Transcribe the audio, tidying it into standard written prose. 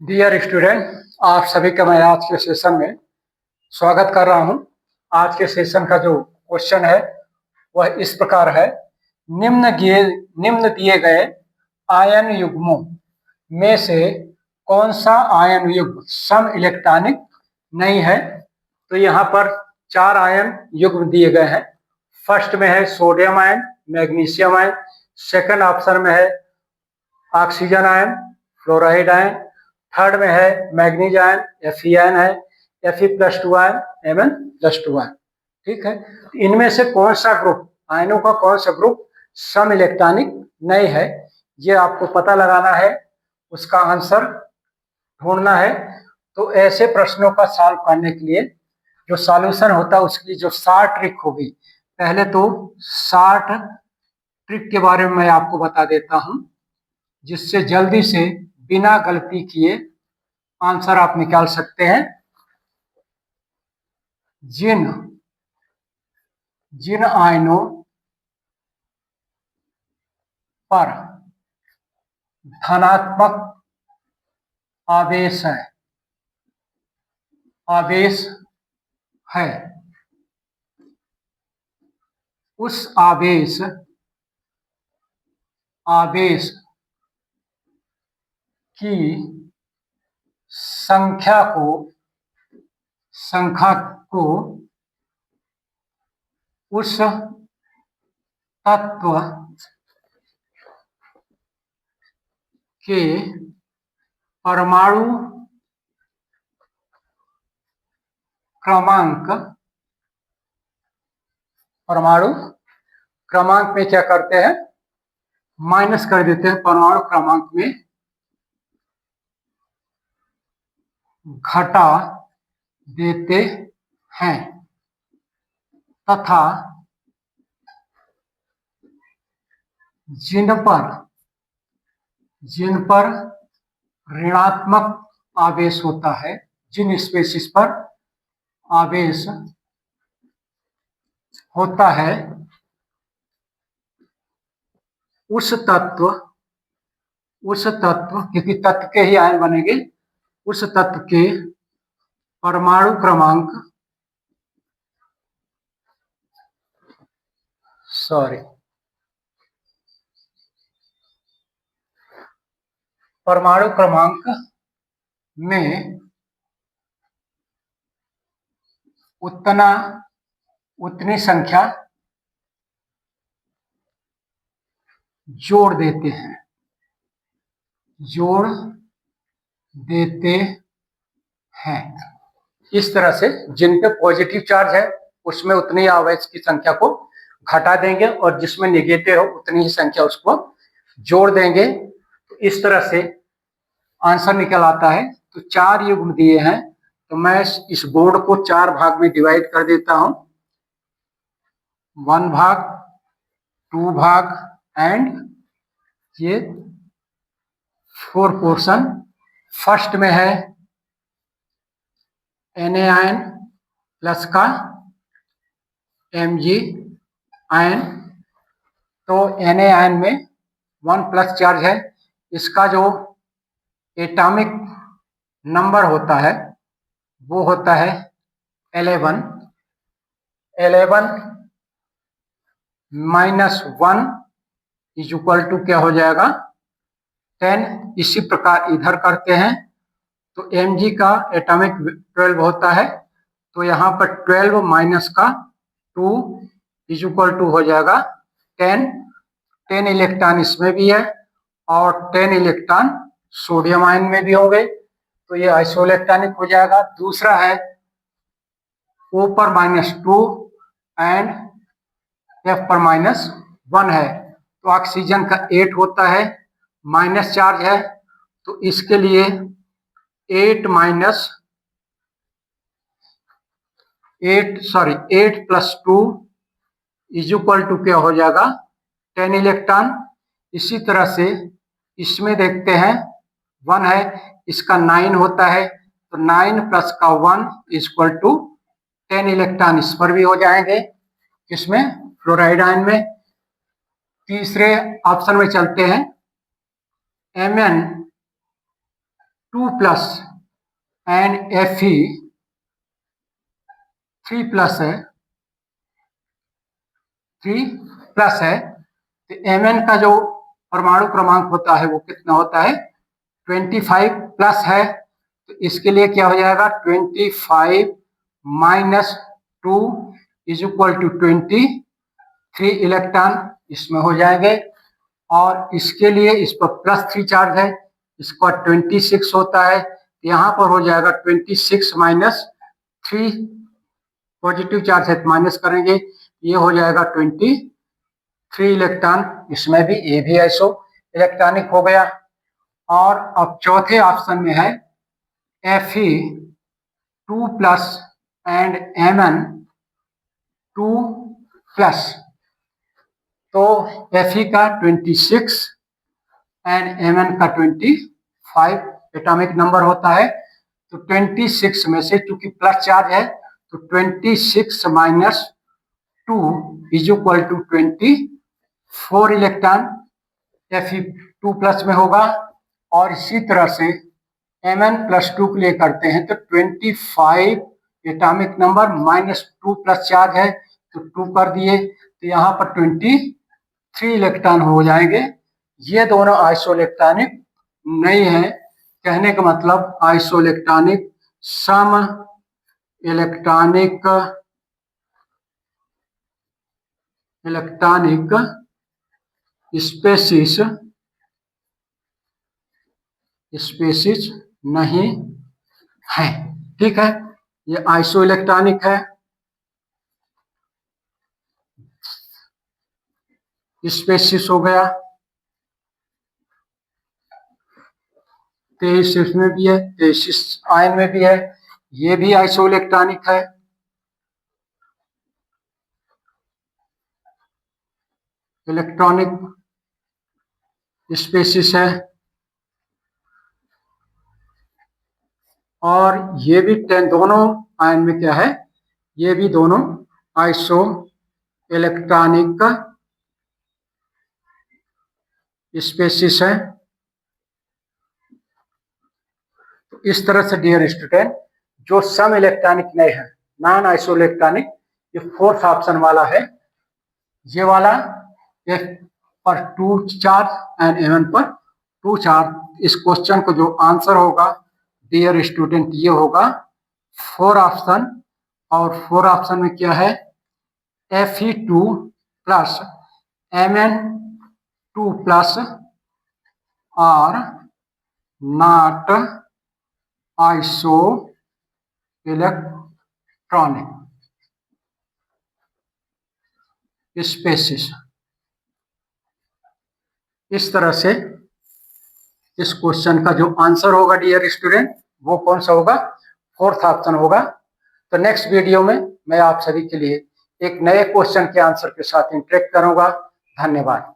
Dear student, आप सभी का मैं आज के सेशन में स्वागत कर रहा हूं। आज के सेशन का जो क्वेश्चन है वह इस प्रकार है। निम्न दिए गए आयन युग्मों में से कौन सा आयन युग्म सम इलेक्ट्रॉनिक नहीं है? तो यहाँ पर 4 आयन युग्म दिए गए हैं। फर्स्ट में है sodium ion, magnesium ion. Second option में है oxygen ion, fluoride ion. Third में है मैग्नीज आयन, Fe आयन है, Fe+2 आयन, Mn+2 आयन। ठीक है, इनमें से कौन सा ग्रुप, आयनों का कौन सा ग्रुप सम इलेक्ट्रॉनिक नहीं है, ये आपको पता लगाना है, उसका आंसर ढूंढना है। तो ऐसे प्रश्नों का सॉल्व करने के लिए जो सॉल्यूशन होता है उसकी जो शॉर्ट ट्रिक होगी, पहले तो शॉर्ट ट्रिक के बारे में मैं आपको बता देता हूं, जिससे जल्दी से बिना गलती किए आंसर आप निकाल सकते हैं। जिन आयनों पर धनात्मक आवेश है उस आवेश की संख्या को उस तत्व के परमाणु क्रमांक में क्या करते हैं, माइनस कर देते हैं, परमाणु क्रमांक में घटा देते हैं तथा जिन पर ऋणात्मक आवेश होता है, जिन स्पेसिस पर आवेश होता है, उस तत्व क्योंकि तत्व के ही आयन बनेंगे, उस तत्व के परमाणु क्रमांक में उतनी संख्या जोड़ देते हैं। इस तरह से जिन पे पॉजिटिव चार्ज है उसमें उतनी आवेश की संख्या को घटा देंगे और जिसमें नेगेटिव हो उतनी ही संख्या उसको जोड़ देंगे। तो इस तरह से आंसर निकल आता है। तो 4 युग्म दिए हैं, तो मैं इस बोर्ड को 4 भाग में डिवाइड कर देता हूं, 1 भाग, 2 भाग एंड ये 4 पोर्शन। फर्स्ट में है Na आयन प्लस का Mg आयन। तो Na आयन में 1+ चार्ज है, इसका जो एटॉमिक नंबर होता है वो होता है 11 माइनस 1 इज इक्वल टू क्या हो जाएगा 10। इसी प्रकार इधर करते हैं तो Mg का एटॉमिक 12 होता है, तो यहाँ पर 12 माइनस का 2 इज इक्वल टू हो जाएगा 10। 10 इलेक्ट्रॉन इसमें भी है और 10 इलेक्ट्रॉन सोडियम आयन में भी होंगे, तो ये आइसोइलेक्ट्रॉनिक हो जाएगा। दूसरा है O पर -2 एंड F पर -1 है, तो ऑक्सीजन का 8 होता है, माइनस चार्ज है, तो इसके लिए 8 + 2 इज इक्वल टू क्या हो जाएगा 10 इलेक्ट्रॉन। इसी तरह से इसमें देखते हैं 1 है, इसका 9 होता है, तो 9 प्लस का 1 इज इक्वल टू 10 इलेक्ट्रॉन इस पर भी हो जाएंगे, इसमें फ्लोराइड आयन में। तीसरे ऑप्शन में चलते हैं, 2 प्लस एंड Fe 3 प्लस है, 3 प्लस है, तो Mn का जो परमाणु क्रमांक होता है वो कितना होता है 25 प्लस है, तो इसके लिए क्या हो जाएगा 25 minus 2 is equal to 23 electron इसमें हो जाएंगे। और इसके लिए इस पर प्लस 3 चार्ज है, इसका 26 होता है, यहाँ पर हो जाएगा 26 माइनस 3, पॉजिटिव चार्ज है माइनस करेंगे, ये हो जाएगा 23 इलेक्ट्रॉन, इसमें भी ये भी आइसो इलेक्ट्रॉनिक हो गया। और अब चौथे ऑप्शन में है Fe 2 plus and Mn 2 plus, तो Fe का 26 एंड Mn का 25 एटॉमिक नंबर होता है। तो 26 में से चूंकि प्लस चार्ज है तो 26 minus 2 is equal to 24 electron Fe 2 plus में होगा। और इसी तरह से Mn प्लस 2 के लिए करते हैं तो 25 atomic number minus 2 plus charge है तो 2 कर दिए, तो यहाँ पर 23 इलेक्ट्रॉन हो जाएंगे। ये दोनों आइसोइलेक्ट्रॉनिक नहीं है, कहने का मतलब आइसोइलेक्ट्रॉनिक सम इलेक्ट्रॉनिक स्पेसिस नहीं है। ठीक है, ये आइसोइलेक्ट्रॉनिक है, स्पेसिस हो गया, 23 इसमें भी है, 23 आयन में भी है, ये भी आइसोइलेक्ट्रॉनिक है। इलेक्ट्रॉनिक स्पेसिस है, और ये भी 10 दोनों आयन में क्या है, ये भी दोनों आइसो इलेक्ट्रॉनिक स्पेसिस है। तो इस तरह से डियर स्टूडेंट जो सम इलेक्ट्रॉनिक नहीं है, नॉन आइसो इलेक्ट्रॉनिक, ये फोर्थ ऑप्शन वाला है, ये वाला F पर 2 चार्ज एंड Mn पर 2 चार्ज। इस क्वेश्चन को जो आंसर होगा डियर स्टूडेंट ये होगा 4 ऑप्शन। और 4 ऑप्शन में क्या है Fe2 प्लस Mn2 प्लस और नॉट आइसो इलेक्ट्रॉनिक स्पेसिस। इस तरह से इस क्वेश्चन का जो आंसर होगा डियर स्टूडेंट वो कौन सा होगा, फोर्थ ऑप्शन होगा। तो नेक्स्ट वीडियो में मैं आप सभी के लिए एक नए क्वेश्चन के आंसर के साथ इंटरेक्ट करूंगा। धन्यवाद।